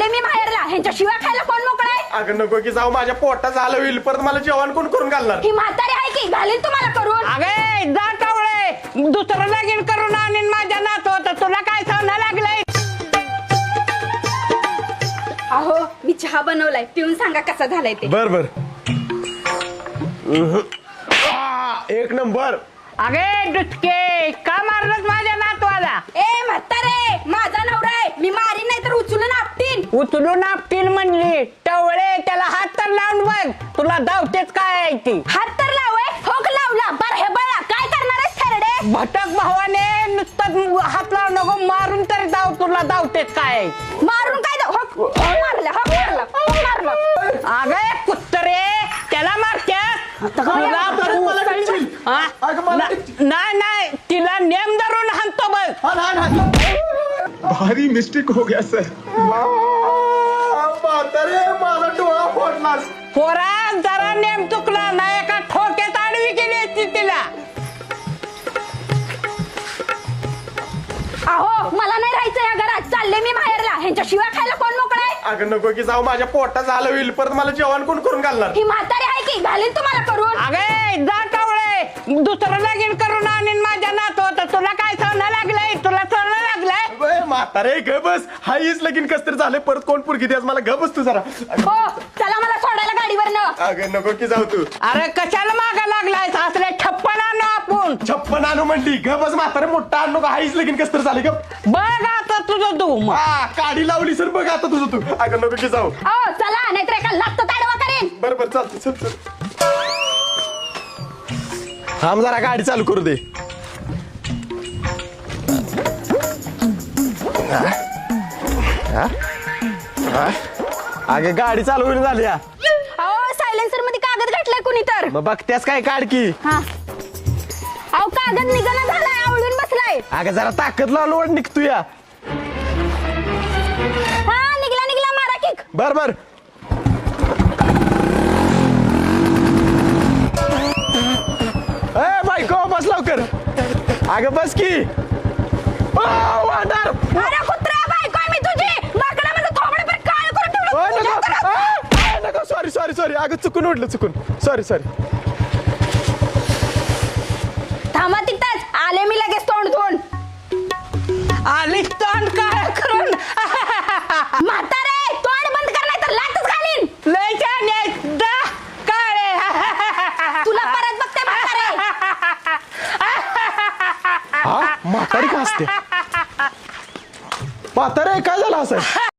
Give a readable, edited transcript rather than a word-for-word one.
चालले मी माहेरला. ह्यांच्या शिव्या खायला कोण मोकळाय? अगं नको की जाऊ, माझ्या पोटात झालं होईल, परत मला जेवण कोण करून घालणार? ही म्हातारी आहे की घालीन तुम्हाला करून. अगे जा टावळे, दुसरं लगीन करून आणीन माझ्या नातो, तर तुला काय सांगणं लागलंय? अहो मी चहा बनवलाय, पिऊन सांगा कसा झालाय ते. बर बर. एक नंबर. अगे डुचके, का मारलंस माझ्या नातवाला? ए म्हातारे, माझा नवरा आहे, मी मारीन नाही तर उचलून आपटीन. उचलून आपटील म्हणली टवळे, त्याला हात तर लावून बघ, तुला धावतेच काय आहे ती. हात तर लावय, होक लावला, बर हे बळा काय करणार आहेस थरडे? भटक भावाने नुसतं हात लावू नको, मारून तरी धाव, तुला धावतेच काय आहे. मारून काय होक मारलं, होक मारलं, होक मारलं. अगे कुत्रे, त्याला मारत्यास? नाही नाही, तिला नेम धरून हाणतो बघ. भारी मिस्टेक हो गया सर. म्हातारे माझा डोळा फोडलास. पोरा जरा नेम चुकला नाही, एका ठोक्यात आडवी केली असती तिला. अहो मला नाही राहायचं या घरात, चालले मी माहेरला. ह्यांच्या शिव्या खायला कोण मोकळाय? अगं नको की जाऊ, माझ्या पोटात झालं होईल, परत मला जेवण कोण करून घालणार? ही म्हातारी आहे की घालीन तुम्हाला करून. अगे जा टावळे, दुसरं लगीन करून आणीन माझ्या नातो, तर तुला काय सांगणं लागलंय? तुला सांगणं लागलंय? म्हातारे ग बस, हा हीच लगीन कस तरी झालंय, परत कोण पुरगी द्यास मला, ग बस तू जरा. हो चला मला सोडायला गाडीवरनं. अगं नको की जाऊ तू. अरे कशाला मागा लागलाय? असले छप्पन आणू आपण. 56 आणू म्हणली, ग बस म्हातारे, मोठा आणू का, हाच लगीन कस तरी झाले ग. बघ आता तुझं तू. हा काडी लावली सर, बघ आता तुझं तू. अगं नको की जाऊ. अहो चला नाहीतर एका लात ताडवा करेन. बरोबर चालतं, चल चल. थांब जरा, गाडी चालू करू दे. अगे गाडी चालू होईल झाली. अहो सायलेन्सर मध्ये कागद घातलाय कुणी तर. मग बघतेस काय, काढ की. हा अहो कागद निघाला झालाय, आवळून बसलाय. अगं जरा ताकद लावून निघतो या. हा निघला निघला, मारा किक. बर बर. ए बायको बस लवकर. अगं बस की. वाटार. अरे कुत्रा बायको आहे मी तुझी, माकडा म्हणजे थोबड पर काळ करून ठेवलं. नको, सॉरी सॉरी सॉरी. अगं चुकून उडलं, चुकून. Sorry sorry. थांबा तिथंच, आले मी लगेच तोंड धुवून. आली तोंड काय करून. म्हातारे तोंड बंद कर नाही तर लातच घालीन. लय छान आहे, जा काळे. तुला परत बघते म्हातारे. हा म्हातारी का असते? म्हातारे काय झालं असं?